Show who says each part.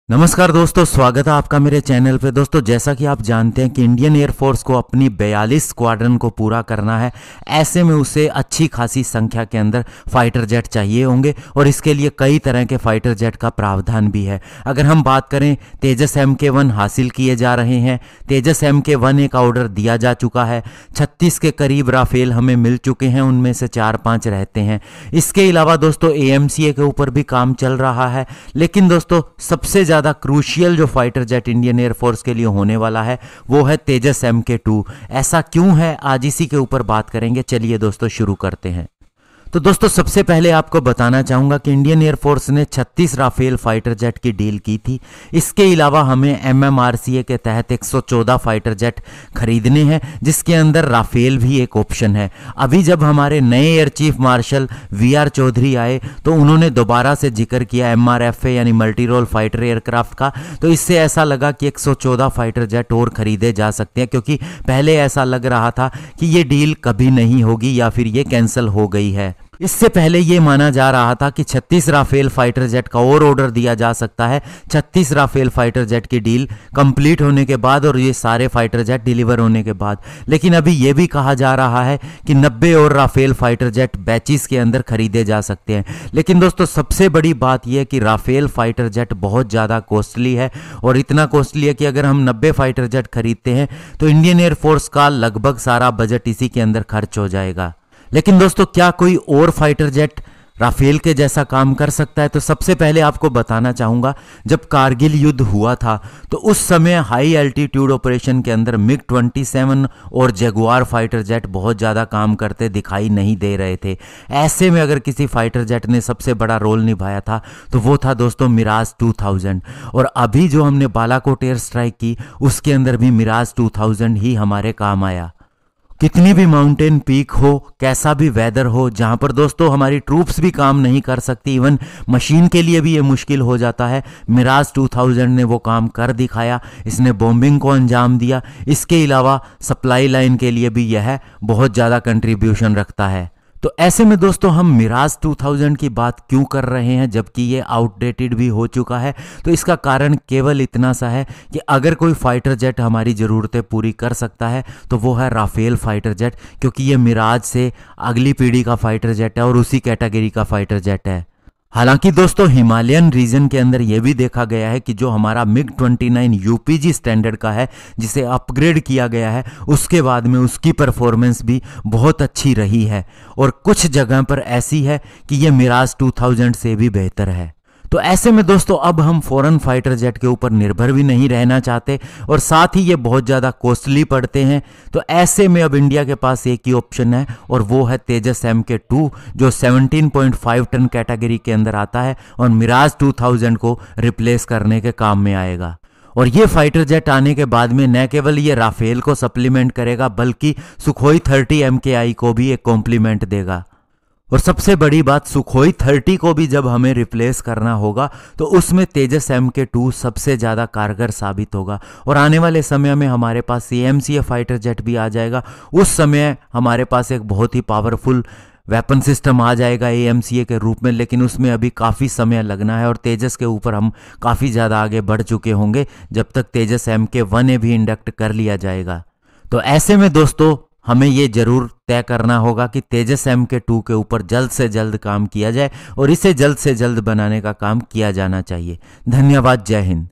Speaker 1: नमस्कार दोस्तों, स्वागत है आपका मेरे चैनल पे। दोस्तों, जैसा कि आप जानते हैं कि इंडियन एयरफोर्स को अपनी 42 स्क्वाड्रन को पूरा करना है। ऐसे में उसे अच्छी खासी संख्या के अंदर फाइटर जेट चाहिए होंगे और इसके लिए कई तरह के फाइटर जेट का प्रावधान भी है। अगर हम बात करें, तेजस MK1 हासिल किए जा रहे हैं। तेजस MK1 एक ऑर्डर दिया जा चुका है। 36 के करीब राफेल हमें मिल चुके हैं, उनमें से 4-5 रहते हैं। इसके अलावा दोस्तों AMCA के ऊपर भी काम चल रहा है। लेकिन दोस्तों, सबसे ज़्यादा क्रूशियल जो फाइटर जेट इंडियन एयरफोर्स के लिए होने वाला है वो है तेजस MK2। ऐसा क्यों है, आज इसी के ऊपर बात करेंगे। चलिए दोस्तों, शुरू करते हैं। तो दोस्तों, सबसे पहले आपको बताना चाहूँगा कि इंडियन एयरफोर्स ने 36 राफेल फाइटर जेट की डील की थी। इसके अलावा हमें MMRCA के तहत 114 फाइटर जेट खरीदने हैं, जिसके अंदर राफेल भी एक ऑप्शन है। अभी जब हमारे नए air chief marshal VR Chaudhary आए तो उन्होंने दोबारा से जिक्र किया MRFA यानी मल्टी रोल फाइटर एयरक्राफ्ट का। तो इससे ऐसा लगा कि 114 फाइटर जेट और खरीदे जा सकते हैं, क्योंकि पहले ऐसा लग रहा था कि ये डील कभी नहीं होगी या फिर ये कैंसिल हो गई है। इससे पहले ये माना जा रहा था कि 36 राफेल फाइटर जेट का और ऑर्डर दिया जा सकता है 36 राफेल फाइटर जेट की डील कंप्लीट होने के बाद और ये सारे फाइटर जेट डिलीवर होने के बाद। लेकिन अभी ये भी कहा जा रहा है कि 90 और राफेल फाइटर जेट बैचेस के अंदर खरीदे जा सकते हैं। लेकिन दोस्तों, सबसे बड़ी बात यह है कि राफेल फाइटर जेट बहुत ज़्यादा कॉस्टली है, और इतना कॉस्टली है कि अगर हम 90 फाइटर जेट खरीदते हैं तो इंडियन एयरफोर्स का लगभग सारा बजट इसी के अंदर खर्च हो जाएगा। लेकिन दोस्तों, क्या कोई और फाइटर जेट राफेल के जैसा काम कर सकता है? तो सबसे पहले आपको बताना चाहूँगा, जब कारगिल युद्ध हुआ था तो उस समय हाई एल्टीट्यूड ऑपरेशन के अंदर MiG-27 और जगुआर फाइटर जेट बहुत ज़्यादा काम करते दिखाई नहीं दे रहे थे। ऐसे में अगर किसी फाइटर जेट ने सबसे बड़ा रोल निभाया था तो वो था दोस्तों मिराज 2000। और अभी जो हमने बालाकोट एयर स्ट्राइक की उसके अंदर भी मिराज 2000 ही हमारे काम आया। कितनी भी माउंटेन पीक हो, कैसा भी वेदर हो, जहाँ पर दोस्तों हमारी ट्रूप्स भी काम नहीं कर सकती, इवन मशीन के लिए भी ये मुश्किल हो जाता है, मिराज 2000 ने वो काम कर दिखाया। इसने बॉम्बिंग को अंजाम दिया। इसके अलावा सप्लाई लाइन के लिए भी यह बहुत ज़्यादा कंट्रीब्यूशन रखता है। तो ऐसे में दोस्तों, हम मिराज 2000 की बात क्यों कर रहे हैं जबकि ये आउटडेटेड भी हो चुका है? तो इसका कारण केवल इतना सा है कि अगर कोई फाइटर जेट हमारी ज़रूरतें पूरी कर सकता है तो वो है राफेल फाइटर जेट, क्योंकि ये मिराज से अगली पीढ़ी का फाइटर जेट है और उसी कैटेगरी का फाइटर जेट है। हालांकि दोस्तों, हिमालयन रीजन के अंदर यह भी देखा गया है कि जो हमारा MiG-29 UPG स्टैंडर्ड का है, जिसे अपग्रेड किया गया है, उसके बाद में उसकी परफॉर्मेंस भी बहुत अच्छी रही है और कुछ जगह पर ऐसी है कि यह मिराज 2000 से भी बेहतर है। तो ऐसे में दोस्तों, अब हम फॉरेन फाइटर जेट के ऊपर निर्भर भी नहीं रहना चाहते और साथ ही ये बहुत ज़्यादा कॉस्टली पड़ते हैं। तो ऐसे में अब इंडिया के पास एक ही ऑप्शन है और वो है तेजस MK2, जो 17.5 टन कैटेगरी के अंदर आता है और मिराज 2000 को रिप्लेस करने के काम में आएगा। और ये फाइटर जेट आने के बाद में न केवल ये राफेल को सप्लीमेंट करेगा बल्कि सुखोई 30 MKI को भी एक कॉम्प्लीमेंट देगा। और सबसे बड़ी बात, सुखोई 30 को भी जब हमें रिप्लेस करना होगा तो उसमें तेजस MK2 सबसे ज़्यादा कारगर साबित होगा। और आने वाले समय में हमारे पास AMCA फाइटर जेट भी आ जाएगा। उस समय हमारे पास एक बहुत ही पावरफुल वेपन सिस्टम आ जाएगा AMCA के रूप में, लेकिन उसमें अभी काफ़ी समय लगना है और तेजस के ऊपर हम काफ़ी ज़्यादा आगे बढ़ चुके होंगे जब तक तेजस MK1 भी इंडक्ट कर लिया जाएगा। तो ऐसे में दोस्तों, हमें ये जरूर तय करना होगा कि तेजस MK2 के ऊपर जल्द से जल्द काम किया जाए और इसे जल्द से जल्द बनाने का काम किया जाना चाहिए। धन्यवाद। जय हिंद।